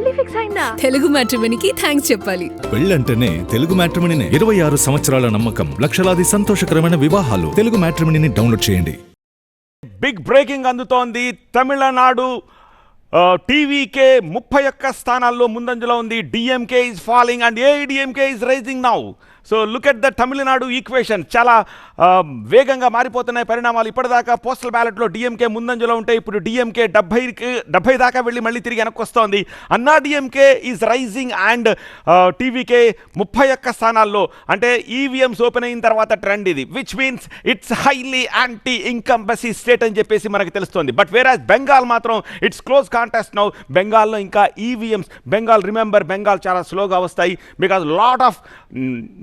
పెళ్లి ఫిక్స్ అయిందా? తెలుగు మ్యాట్రిమోనీకి థ్యాంక్స్ చెప్పాలి. పెళ్ళంటేనే తెలుగు మ్యాట్రిమోనీనే. 26 సంవత్సరాల నమ్మకం, లక్షలాది సంతోషకరమైన వివాహాలు. తెలుగు మ్యాట్రిమోనీని డౌన్లోడ్ చేయండి. బిగ్ బ్రేకింగ్ అందుతోంది. తమిళనాడు టీవీకే 31 స్థానాల్లో ముందంజలో ఉంది. DMK is falling and AIADMK is rising now. So look at the Tamil Nadu equation. చాలా వేగంగా మారిపోతున్నాయి పరిణామాలు. ఇప్పటిదాకా పోస్టల్ బ్యాలెట్లో డిఎంకే ముందంజలో ఉంటే ఇప్పుడు డిఎంకే 70 దాకా వెళ్ళి మళ్ళీ తిరిగి వెనక్కి వస్తోంది. Anna DMK is rising and TVK 31 స్థానాల్లో. అంటే ఈవీఎంస్ ఓపెన్ అయిన తర్వాత ట్రెండ్ ఇది, which means it's highly anti incumbency state అని చెప్పేసి మనకు తెలుస్తోంది. బట్ వేరాజ్ బెంగాల్ మాత్రం ఇట్స్ క్లోజ్ కాంటెస్ట్ నౌ. బెంగాల్లో ఇంకా ఈవీఎంస్, బెంగాల్ రిమెంబర్, బెంగాల్ చాలా స్లోగా వస్తాయి because lot of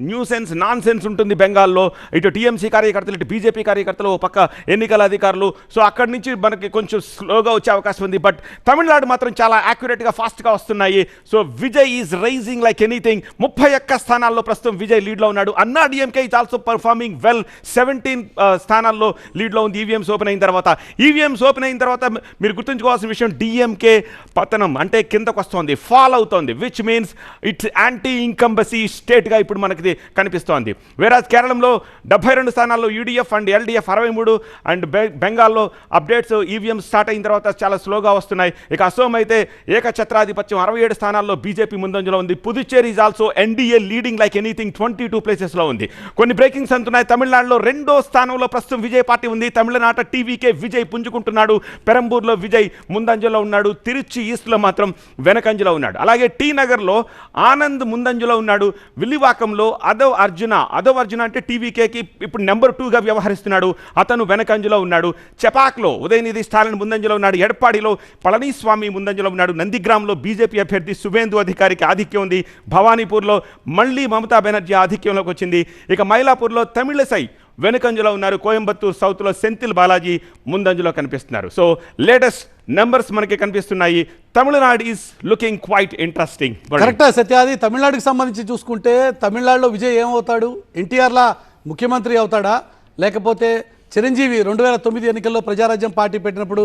nuisance, non sense ఉంటుంది బెంగాల్లో. ఇటు టీఎంసీ కార్యకర్తలు, ఇటు బీజేపీ కార్యకర్తలు, పక్క ఎన్నికల అధికారులు. సో అక్కడి నుంచి మనకి కొంచెం స్లోగా వచ్చే అవకాశం ఉంది. బట్ తమిళనాడు మాత్రం చాలా యాక్యురేట్గా, ఫాస్ట్గా వస్తున్నాయి. So Vijay is rising like anything. 31 స్థానాల్లో ప్రస్తుతం విజయ్ లీడ్లో ఉన్నాడు. Anna DMK is also performing well. 17 స్థానాల్లో లీడ్లో ఉంది ఈవీఎంస్ ఓపెన్ అయిన తర్వాత. ఈవీఎంస్ ఓపెన్ అయిన తర్వాత మీరు గుర్తుంచుకోవాల్సిన విషయం, డిఎంకే పతనం అంటే కిందకు వస్తుంది, ఫాల్ అవుతోంది, విచ్ మీన్స్ ఇట్స్ యాంటీ ఇన్కంబసీ స్టేట్గా ఇప్పుడు మనకి కనిపిస్తోంది. వేరాజ్ కేరళంలో 72 స్థానాల్లో యూడీఎఫ్ అండ్ ఎల్డీఎఫ్ 63 అండ్ బెంగాల్లో అప్డేట్స్ ఈవీఎం స్టార్ట్ అయిన తర్వాత చాలా స్లోగా వస్తున్నాయి. ఇక అసోం అయితే ఏకఛత్రాధిపత్యం 67 స్థానాల్లో బీజేపీ ముందంజలో ఉంది. Puducherry is also NDA leading like anything 22 ప్లేసెస్లో ఉంది. కొన్ని బ్రేకింగ్స్ అంటున్నాయి. తమిళనాడులో 2వ స్థానంలో ప్రస్తుతం విజయ్ పార్టీ ఉంది. తమిళనాట టీవీకే విజయ్ పుంజుకుంటున్నాడు. పెరంబూర్లో విజయ్ ముందంజలో ఉన్నాడు. తిరుచి ఈస్ట్లో మాత్రం వెనకంజలో ఉన్నాడు. అలాగే టీ నగర్లో ఆనంద్ ముందంజలో ఉన్నాడు. విల్లివాకంలో అదవ్ అర్జున అంటే టీవీకేకి ఇప్పుడు నెంబర్ 2గా వ్యవహరిస్తున్నాడు. అతను వెనకంజలో ఉన్నాడు. చెపాక్లో ఉదయనిధి స్టాలిన్ ముందంజలో ఉన్నాడు. ఎడప్పాడిలో పళనిస్వామి ముందంజలో ఉన్నాడు. నందిగ్రామ్లో బీజేపీ అభ్యర్థి సువేందు అధికారికి ఆధిక్యం ఉంది. భవానీపూర్లో మళ్ళీ మమతా బెనర్జీ ఆధిక్యంలోకి వచ్చింది. ఇక మైలాపూర్లో తమిళసై వెనుకంజలో ఉన్నారు. కోయంబత్తూర్ సౌత్లో సెంథిల్ బాలాజీ ముందంజలో కనిపిస్తున్నారు. సో లేటెస్ట్ నెంబర్స్ మనకి కనిపిస్తున్నాయి. Tamil Nadu is looking quite interesting. కరెక్టా సత్యాది? తమిళనాడుకి సంబంధించి చూసుకుంటే తమిళనాడులో విజయ్ ఏమవుతాడు? ఎన్టీఆర్లా ముఖ్యమంత్రి అవుతాడా, లేకపోతే చిరంజీవి 2009 ఎన్నికల్లో ప్రజారాజ్యం పార్టీ పెట్టినప్పుడు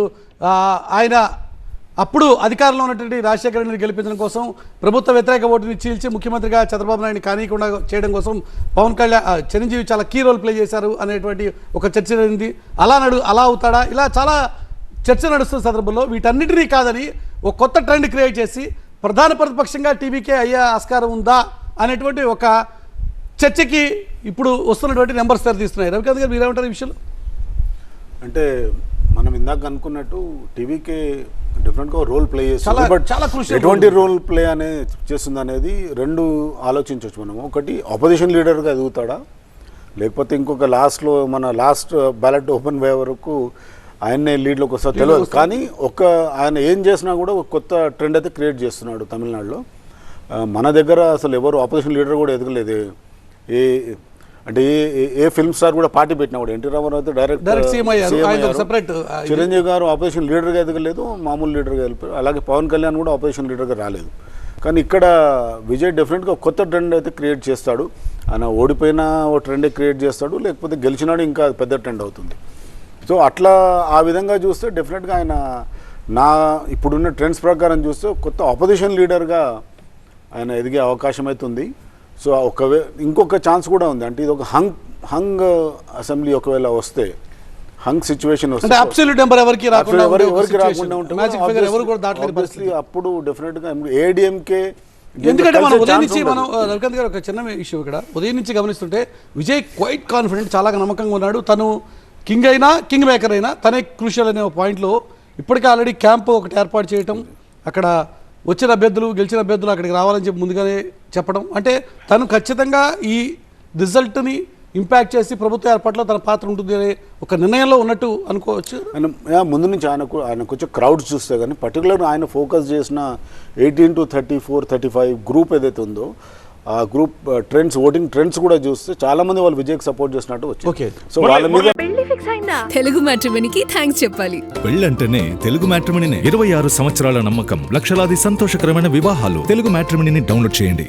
ఆయన అప్పుడు అధికారంలో ఉన్నటువంటి రాజశేఖర రెడ్డిని గెలిపించడం కోసం ప్రభుత్వ వ్యతిరేక ఓటుని చీల్చి ముఖ్యమంత్రిగా చంద్రబాబు నాయుడిని కానీయకుండా చేయడం కోసం పవన్ కళ్యాణ్, చిరంజీవి చాలా కీ రోల్ ప్లే చేశారు అనేటువంటి ఒక చర్చ జరిగింది. అలా అవుతాడా? ఇలా చాలా చర్చ నడుస్తున్న సందర్భంలో వీటన్నిటినీ కాదని ఒక కొత్త ట్రెండ్ క్రియేట్ చేసి ప్రధాన ప్రతిపక్షంగా టీవీకే అయ్యే ఆస్కారం ఉందా అనేటువంటి ఒక చర్చకి ఇప్పుడు వస్తున్నటువంటి నెంబర్స్ తెరతీస్తున్నాయి. రవికాంత్ గారు మీరేమంటారు ఈ విషయంలో? అంటే మనం ఇందాక అనుకున్నట్టు టీవీకే డిఫరెంట్గా రోల్ ప్లే చేస్తుంది. బట్ ఎటువంటి రోల్ ప్లే చేస్తుంది అనేది రెండు ఆలోచించవచ్చు మనము. ఒకటి, ఆపోజిషన్ లీడర్గా ఎదుగుతాడా, లేకపోతే ఇంకొక లాస్ట్ బ్యాలెట్ ఓపెన్ అయ్యే వరకు ఆయన్నే లీడ్లోకి వస్తా తెలియదు. కానీ ఆయన ఏం చేసినా కూడా ఒక కొత్త ట్రెండ్ అయితే క్రియేట్ చేస్తున్నాడు తమిళనాడులో. మన దగ్గర అసలు ఎవరు ఆపోజిషన్ లీడర్ కూడా ఎదగలేదు. ఏ ఫిల్మ్ స్టార్ కూడా పార్టీ పెట్టినా కూడా ఎన్టీ రామారావు అయితే డైరెక్ట్, చిరంజీవి గారు ఆపోజిషన్ లీడర్గా ఎదగలేదు, మామూలు లీడర్గా వెళ్ళిపోయారు. అలాగే పవన్ కళ్యాణ్ కూడా ఆపోజిషన్ లీడర్గా రాలేదు. కానీ ఇక్కడ విజయ్ డెఫినెట్గా కొత్త ట్రెండ్ అయితే క్రియేట్ చేస్తాడు. ఆయన ఓడిపోయినా ఓ ట్రెండే క్రియేట్ చేస్తాడు, లేకపోతే గెలిచినాడు ఇంకా పెద్ద ట్రెండ్ అవుతుంది. సో అట్లా ఆ విధంగా చూస్తే డెఫినెట్గా ఆయన ఇప్పుడున్న ట్రెండ్స్ ప్రకారం చూస్తే కొత్త ఆపోజిషన్ లీడర్గా ఆయన ఎదిగే అవకాశం అయితే ఉంది. సో ఇంకొక ఛాన్స్ కూడా ఉంది. అంటే ఇది ఒక హంగ్ అసెంబ్లీ ఒకవేళ వస్తే, హంగ్ సిచ్యువేషన్ వస్తే అప్పుడు డెఫినెట్గా ఏడీఎంకే. ఎందుకంటే మనం ఉదయం నుంచి రవికాంత్ గారు ఒక చిన్న ఇష్యూ ఇక్కడ ఉదయం నుంచి గమనిస్తుంటే విజయ్ క్వైట్ కాన్ఫిడెంట్, చాలా నమ్మకంగా ఉన్నాడు. తను కింగ్ అయినా కింగ్ మేకర్ అయినా తనే క్రూషియల్ అనే పాయింట్లో ఇప్పటికే ఆల్రెడీ క్యాంప్ ఒకటి ఏర్పాటు చేయటం, అక్కడ వచ్చిన అభ్యర్థులు, గెలిచిన అభ్యర్థులు అక్కడికి రావాలని చెప్పి ముందుగానే చెప్పడం, అంటే తను ఖచ్చితంగా ఈ రిజల్ట్ని ఇంపాక్ట్ చేసి ప్రభుత్వ ఏర్పాట్లో తన పాత్ర ఉంటుంది అనే ఒక నిర్ణయంలో ఉన్నట్టు అనుకోవచ్చు. ముందు నుంచి ఆయనకు వచ్చే క్రౌడ్స్ చూస్తే కానీ పర్టికులర్ ఆయన ఫోకస్ చేసిన 18 to 34, 35 గ్రూప్ ఏదైతే ఉందో ఆ గ్రూప్ ట్రెండ్స్, ఓటింగ్ ట్రెండ్స్ కూడా చూస్తే చాలా మంది వాళ్ళు విజయ్కి సపోర్ట్ చేసినట్టు వచ్చింది. సో వాళ్ళ మీద తెలుగు మ్యాట్రిమోనీకి థ్యాంక్స్ చెప్పాలి. పెళ్ళంటేనే తెలుగు మ్యాట్రిమోనీనే. 26 సంవత్సరాల నమ్మకం, లక్షలాది సంతోషకరమైన వివాహాలు. తెలుగు మ్యాట్రిమోనీని డౌన్లోడ్ చేయండి.